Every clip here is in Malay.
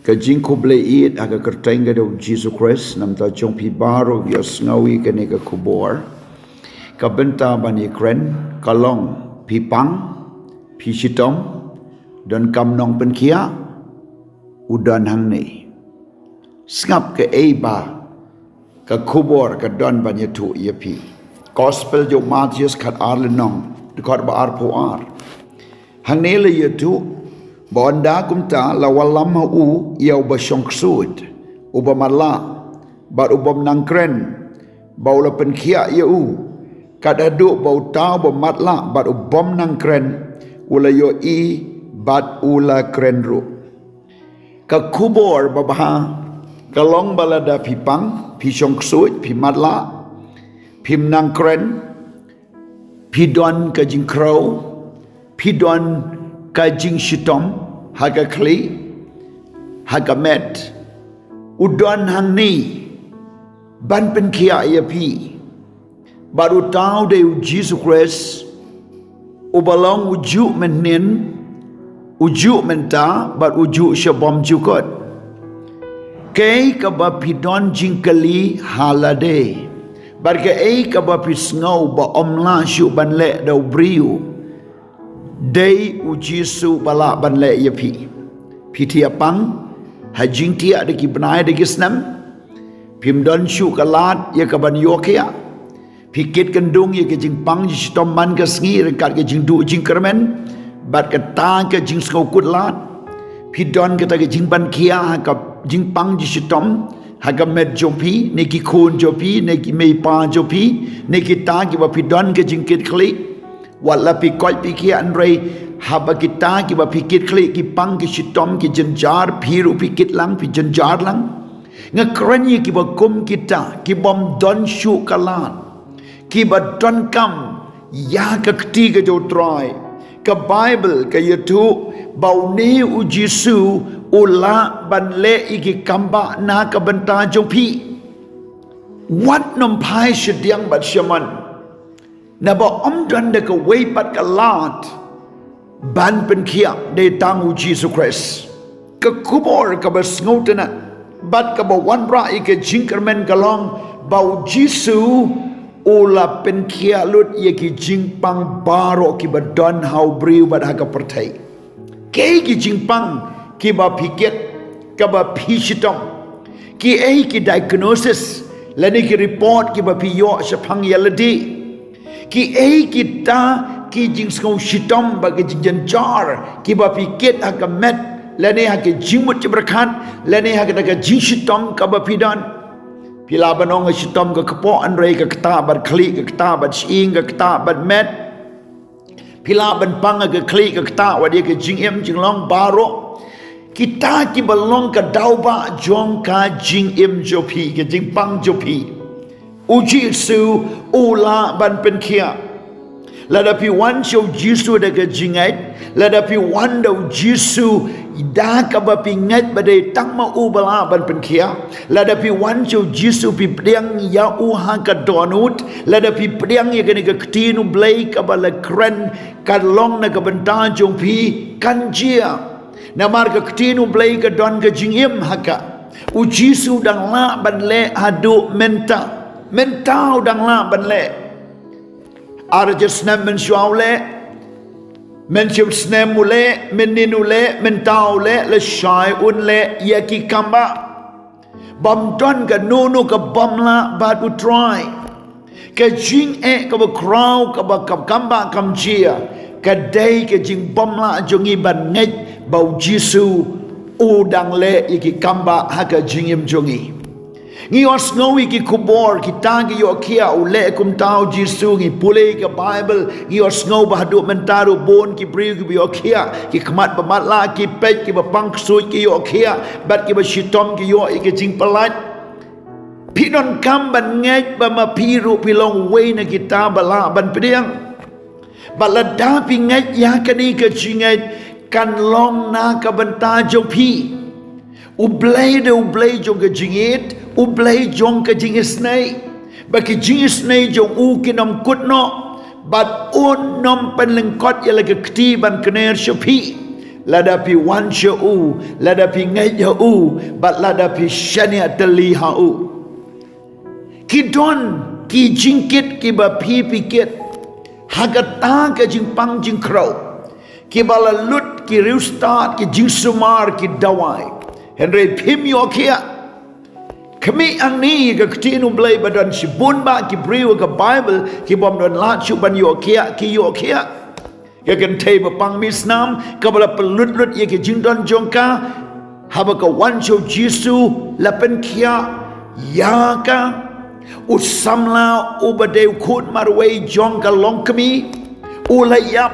Kajing kubleit aga kertengga do Jesus Christ nam ta jong pi baro bios ngawi kene ka kubor ka benta bani kren kalong pi pang pi sitom dan kam nong pen kia udan hangne skap ke eba ka kubor ka don bani tu ye pi gospel jo Matius khat ar le nong dekat ba ar po ar hangne le ye tu Bonda kumta la walam u yau ba songksud uba mala ba ubam nangkren ba ula penkia yau kadadu ba utau ba matla ba ubam nangkren ula yo I bat ula krenru ka kubor babaha kalong balada pipang pi songksud pi matla pim nangkren pi don ka jingkrau pi don kajing shitom haga kli haga met udon hang ni ban pen kia ya pi baru tau de Jesus Christ ubalong uju menin uju menta bar uju shabom jukot kei kaba pidon jingkali halade bar ke ei kaba pisngau ba omla shu ban le dau briu Day ujisu bala ban le ya pi tia pang hajing tia de ki benai de gisnam pim don shu kalat ya ka ban yokia pikit kendung ya ke jing pang ji tom man ka sngi rekat ke jing du jing kermen bat ka ta ke jing skau kut lat pi don ka ta ke jing ban kia ka jing pang ji tom ha ka met jopi ne ki khun jopi ne ki mei pa jopi ne ki ta ki ba pi don ke jing kit klik wala pi koi pi ki andre haba kita ki ba pikit klik ki pang ki shitom ki jenjar phiru pikit lang pi jenjar lang nga krani ki ba kum kita ki bom don shu kalan ki ba don kam ya ka kti ka jo try ka bible ka yetu bau ne u jisu ula ban le iki kamba na ka banta jo pi wat nom pai shdiang bat shaman na ba omdan de ka way pat ka lat ban pen kia de tangu Jesus Christ ka kubor ka ba snotena bat ka ba wan bra ike jinkermen kalong bau jisu ula pen kia lut ye ki jingpang baro ki ba don how briu bat ha ka pertai ke ki jingpang ki ba piket ka ba pishitom ki ei ki diagnosis lani ki report ki ba piyo sapang yaladi ki ei kita ki jing skau shitom bagi jing jar ki ba pikit ha ka met lene ha ke jingmut berkat lene ha ka jing shitom ka ba pidan pila banong shitom ka kapo anrei ka kta bar kli ka kta bar sing ka kta bar met pila ban pang ka kli ka kta wa dia ke jing em jing long baro kita ki balong ka dauba jong ka jing em jopi ke jing pang jopi uji su ula ban pen kia ladapi wan show jisu da ka jingai ladapi wan da jisu da ka ba pingat badai tang ma u bala ban pen kia ladapi wan show jisu pi priang ya u ha ka donut ladapi priang ya ka ktinu blai ka bala kren ka long na ka banta jong pi kanjia na mar ka ktinu blai ka don ka jingim haka u jisu dang la ban le hadu mentau dang la ban le ara jesnem men shuaule men chim snem mule men ninule mentau le shai un le yaki kamba bom don ka nunu ka bom la bat u try ka jing ka ba crow ka ba kamba kam chia ka dai ka jing bom la jongi ban ngai bau jisu u dang le yaki kamba ha ka jingim jongi ngi os ngowi ki kubor ki tangi yo kia ule kum tau jisu ngi pule ka bible ngi os ngau ba du mentaru bon ki briu ki yo kia ki khamat ba matla ki pet ki ba pang sui ki yo kia bat ki ba shitom ki yo ki jing palat pinon kam ban ngai ba ma piru pilong we na kita bala ban pediang balada pi ngai ya kani ka jingai kan long na ka banta jo pi ublay jong ka jingit ublay jong ka jingisnay baki jingisnay jong u kinom kutno bat un nom penlengkot ya lagi ketiban kener syapi lada pi wan shau, lada pi ngai jau, but lada pi shania tali hau. Ki don, ki jingkit, ki ba pi pikit, hagata ke jingpang jingkrau, ki bala lut, ki riustart, ki jingsumar, ki dawai. Henry pim yo kia. Kami ang ni ke ketinu belai badan si bun ba ki briu ke Bible ki bom don la chu ban yo kia ki yo kia. Ke kan tei ba pang misnam ka bala pelut-lut ye ke jingdon jongka haba ka wan chu Jisu la pen kia ya ka usamla ubade khut marwei jong ka long kami ulayap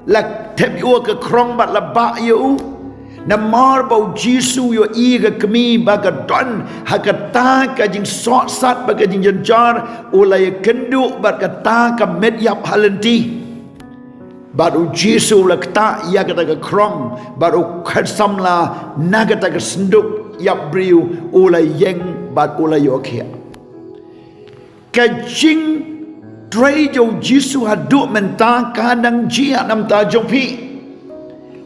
la tep yo ke krong bat la ba yo na mar bau Jisu yo iga kami baga don hakata ka jing sot sat baga jing janjar ulai kendu baga ta ka med yap halenti baru Jisu la kata ya kata ka krong baru khasamla nagata ka senduk yap briu ulai yeng bat ulai yo khia ka jing trai jo Jisu hadu menta kadang jia nam ta jong pi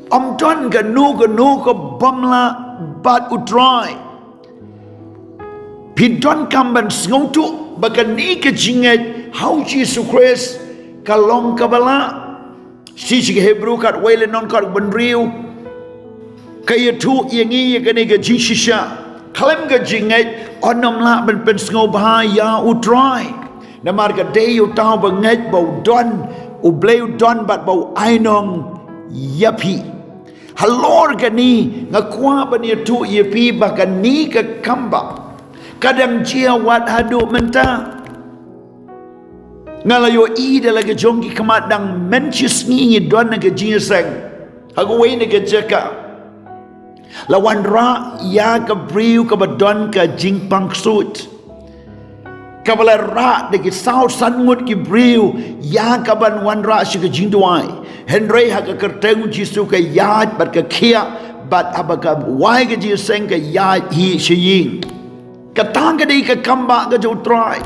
Om don ka nu ka bamla bat utrai. Pi don kamban sngotu baka ni ka jinget how Jesus Christ ka long ka bala. Si Hebrew kat wele non kat benriu. Kaya tu yengi ka ni ka jishisha. Kalem ka jinget onom la ben pen sngo bahaya utrai. Namar ka deyo tau banget bau don ubleu don bat bau ainong yapi. Halor gani ngakwa bani tu yepi bahkan ni ke kamba kadang dia wat hadu menta ngalayo I de lagi jongki kemadang mencis ngi don ke jinseng hagu we ne ke jeka lawan ra ya ke briu ke badon ke jingpang sut kabala ra de ke sau sanmut ki briu ya ka ban wan ra shi ke jingduai Henry ha ka kerteng Jisu ke yat bat ke kia bat abaka wai ke jiseng ke yat hi shiying katang ke dei ke kamba ke jo try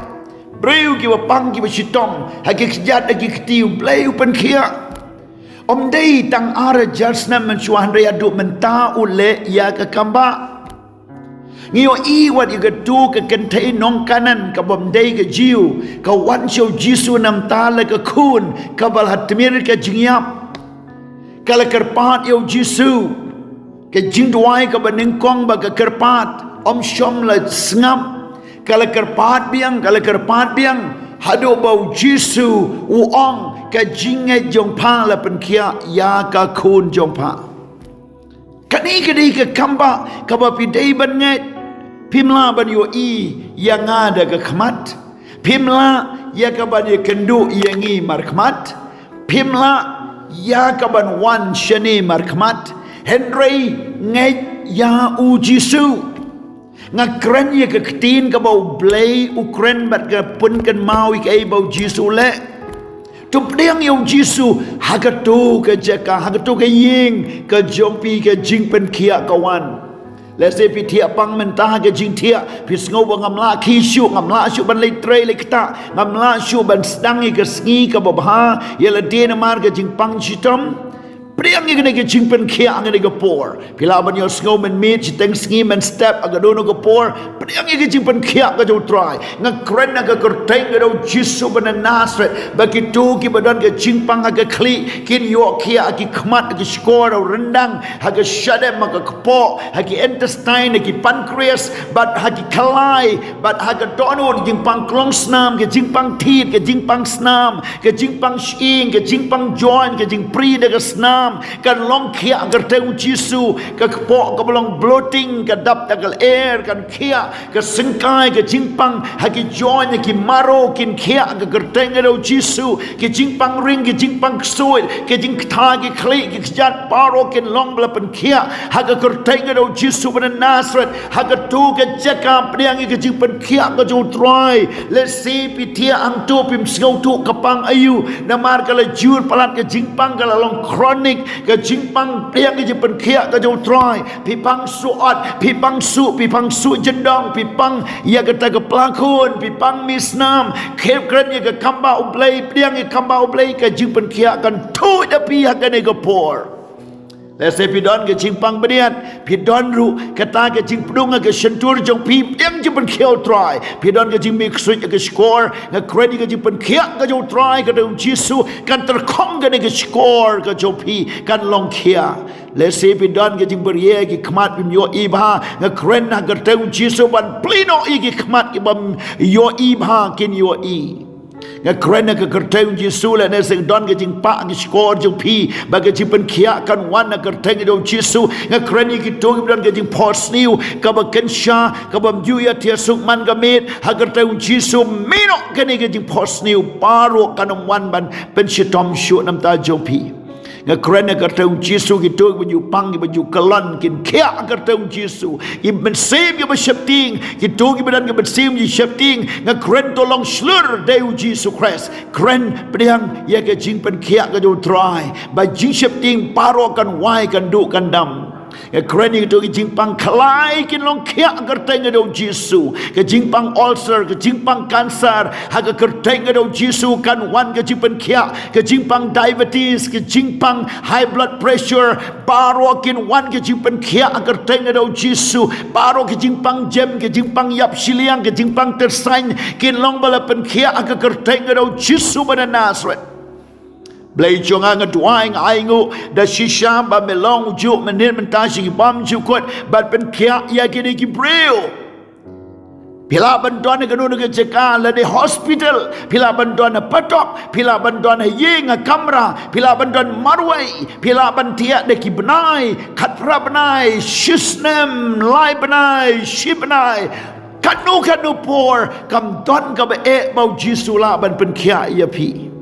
breu ki wapang ki basitom ha ke kjat ki ktiu bleu pen kia om dei tang ara jasna men suan re adu menta ule ya ke kamba Ngio I wat iga tu ke kentei nong kanan ka bom dei ke jiu ka wan show Jisu nam ta le ke kun ka bal hatmir ke jingyap kala kerpat yo Jisu ke jingduai ka baningkong ba ke kerpat om shom la sngam kala kerpat biang hado bau Jisu uong ke jinge jong pa la pen kia ya ka kun jong pa kani ke kamba ka ba pidei ban nget Pimla ban yo I yang ada ke khmat Pimla ya ka ban ye kendu yangi markhmat Pimla ya ka ban wan shani markhmat Henry ngai ya u Jisu ngakren ye ke ktin ka bau blai ukren bat ka pun kan mau ke bau Jisu le tu priang yo Jisu hagatu ke jaka hagatu ke ying ke jompi ke jing pen kia kawan Let's say pi tia pang mentah ke jing tia pi sngo ba ngamla ki shu ngamla shu ban lei tre lei kta ngamla shu ban sdangi ke sngi ka babha yela dena mar ke jing pang chitom priang ni ke jing pen kia ang ni ke por pila ban yo sngo men mit chiteng sngi men step aga dono ke por priang ni ke jing pen kia ka jo try ngakren na ke kerteng ke do Jisu ban Nazareth bagi tu ki badan ke jing pang aga kli kin yo kia ki khmat ki skor rendang haga shadem maka kepo hagi intestine hagi pancreas but hagi kalai but haga dono jing pang klong snam ke jing pang tit ke jing pang snam ke jing pang shing ke jing pang joint ke jing pri de ke snam kan long kia agar teu Jisu ke kepo ke belong bloating ke dap tagal air kan kia ke sengkai ke jing pang hagi joint ke maro kin kia agar teu Jisu ke jing pang ring ke jing pang suit ke jing kta ke kli ke jat paro kin long belapan kia haga kerteng ke Jisu ban Nazareth haga tu ke jaka priang ke jing pen kia ke jo try let's see pitia ang tu pim sngau tu kapang ayu namar kala jur palat ke jing pang kala long chronic ke jing pang priang ke jing pen kia ke jo try pipang suat pipang su jendong pipang ya kata ke pelakon pipang misnam kep kren ke kamba ublai priang ke kamba ublai ke jing pen kia kan tu tapi haga ne ke por และเสพิดอนก็จิงปังบเนียนพิดอนรู้กตาก็จิงปรุงก็ฉันตัวจงพียังจะเป็นเขียวตรายพิดอนก็จิงมีสวิตก็สกอร์ก็เครดิตก็จิงเป็นเขียก็จะตรายก็เดินจิสูกันตระคองก็ได้ก็สกอร์ก็จะพีกันลองเขียและเสพิดอนก็จิงบริเยกิขมัดบิมโยอีบาก็เครนนะก็เดินจิสูบันปลีโนอีกิขมัดบิมโยอีบากินโยอีKerana kekerteng Yesus lah nasi don ke jing pak ke skor jing pi bagi jing penkia kan wan kerteng ke Yesus kerana kita don ke jing pos niu ke bagian sya ke bamju ya tiada sukman ke mit kerteng Yesus minok ke ni ke jing pos niu baru kan wan ban pensyitom syuk nam ta jing pi kerana kerteng Yesus kita baju pang baju kelan kin kia kerteng Yesus iban sim ke bersyapting kita iban ke bersim je syapting kerana tolong seluruh Dewa Yesus Christ kerana pedang ya ke jing pen kia ke jauh try ba jing syapting paro kan wai kan du kan dam kerana itu ke jing pang kelai kin long kia kerteng ke Yesus ke jing pang ulcer ke jing pang kanser haga kerteng ke Yesus kan wan ke jing pen kia ke jing pang diabetes ke jing pang high blood pressure paro kin wan ke jing pen kia kerteng ke Yesus paro ke jing pang jem ke jing pang yap siliang ke jing pang tersain kin long bala pen kia ke kerteng ke Yesus pada Nazareth Blai chonga ngadwai aingu da shisha ba melong ju menit mentasi bam jukut bat pen kia ya kini ki breu pila bantuan ke nu ke ceka la di hospital pila bantuan patok pila bantuan yeng kamera pila bantuan marwai pila bantia de ki benai khatra benai shisnem lai benai shibenai kanu por kam don ka ba e bau jisula ban pen kia ya pi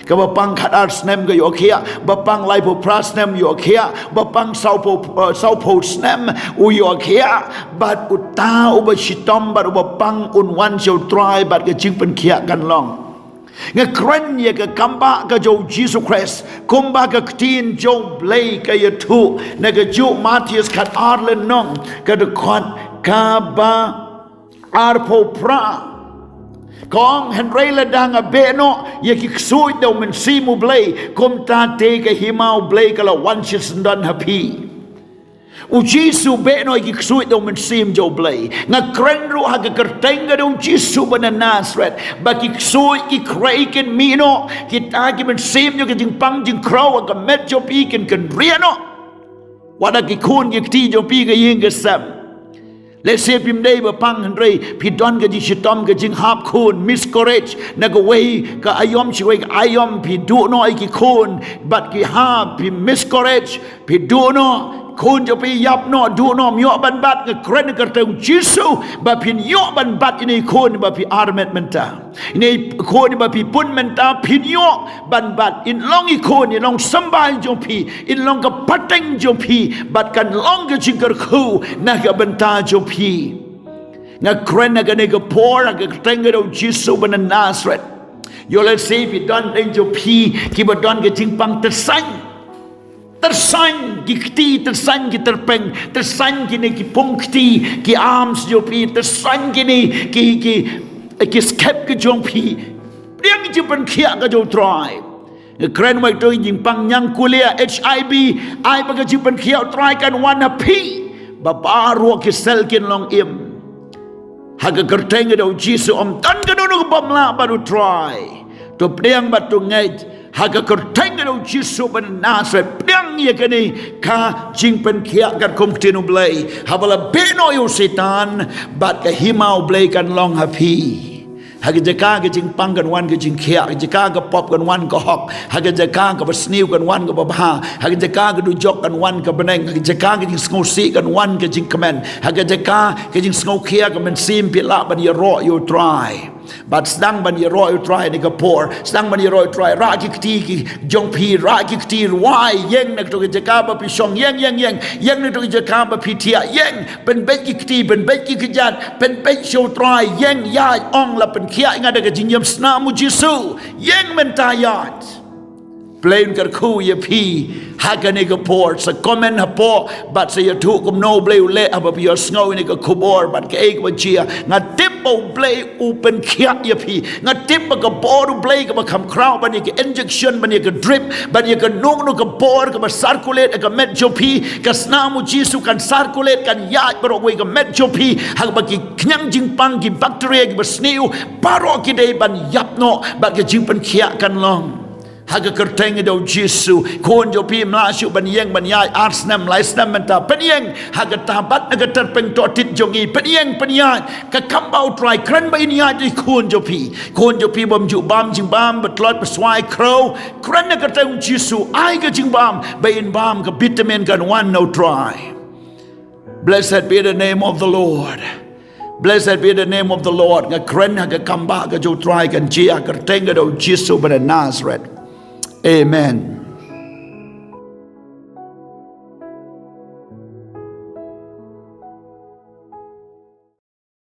Bapang kadar snem ke yokia, bapang laipo prasnem yokia, bapang saupo snem u yokia, bat uta uba shitom bat bapang unwan show try bat ke jing pen kia kan long. Ngekren ye ke kamba ke jo Jesus Christ, kumba ke tin jo blay ke yetu, ne ke jo Matius kat arlen nong ke dekot kaba arpo pra. Kong Henry ladang abeno ye kiksui daw men simu blay kom tate ke himau blay kala wanchis dan happy u Jisu beno ye kiksui daw men sim jo blay nga krenru ha ke kertenga daw Jisu bana Nazareth ba kiksui ki kreiken mino kita ki men sim yo ke jing pang jing crow ka met jo pi ken riano wada ki kun ye ti jo pi ke yin ke sam Let's say pim day bapang Henry pidon ke jitom ke jing hap kun miscourage na ke way ke ayom chiwe ke ayom pidu no ki kun but ki hap pi miscourage pidu no kun jo pi yap no du no myo ban bat ke kren ke teu Jisu ba pin yo ban bat ini kun ba pi armet menta ini kun ba pi pun menta pin yo ban bat in long i kun in long sambai jo pi in long ke pateng jo pi bat kan long ke jingker khu na ke benta jo pi nga kren na ke por ke tengge do Jisu ban Nazareth yo let's say pi don deng jo pi ki ba don ke jingpang tersan ki tersan ki terpeng tersan ki ne ki pungti ki arms jo pi tersan ki ne ki skep ki jong pi riang ji pen khia ka jo try kren mai to jing pang nyang kulia HIV ai ba ka ji pen khia try kan wana pi ba baru ki sel kin long im haga kerteng do Jisu om tan ka no bam la baru try to priang ba to ngai haga kerteng do Jisu ban Nazareth priang ye kini ka jing pen kia kan kom tinu blay habala beno yo setan bat ka himau blay kan long happy haga jaka ke jing pang kan wan ke jing kia jaka ke pop kan wan ke hok haga jaka ke besniu kan wan ke babha haga jaka ke dujok kan wan ke beneng haga jaka ke jing skosi kan wan ke jing kemen haga jaka ke jing skokia ke men sim pila ban ye ro yo try but sedang ban ye ro yo try ni ke por sedang ban ye ro yo try ra ki ki jong pi ra ki ti wai yeng nak to ke jaka ba pi song yeng nak to ke jaka ba pi tia yeng ben bet ki ti ben bet ki kejat ben bet show try yeng ya ong la pen kia ingat ke jing yam snamu Jisu yeng mentayat plain ker khu ye pi hakane ka por sa comment ha po but sa tu kum no blay le aba pi snow ni ka kubor but ke ek chia nga tip o blay open kya ye pi nga tip ka por blay ka kam crown ban ka injection ban ka drip ban ka nung no ka por ka circulate ka met jo pi ka snamu jisu kan circulate kan ya bro we ka met jo pi ha ba ki knyang jing pang ki bacteria ki sniu paro ki dei ban yap no ba ka jing pan kya kan long haga kerteng do Jesu kon jo pi mlasyu ban yeng ban yai arsnam laisnam menta penyeng haga tabat naga terpeng totit jongi penyeng penyai ka kambau try kran ba inya di kon jo pi bom ju bam jing bam betlot beswai crow kran naga teng Jesu ai ka jing bam ba in bam ka vitamin kan one no try. Blessed be the name of the Lord. Blessed be the name of the Lord. Nga kran haga kamba ka jo try kan jia kerteng do Jesu ban Nazareth. Amen.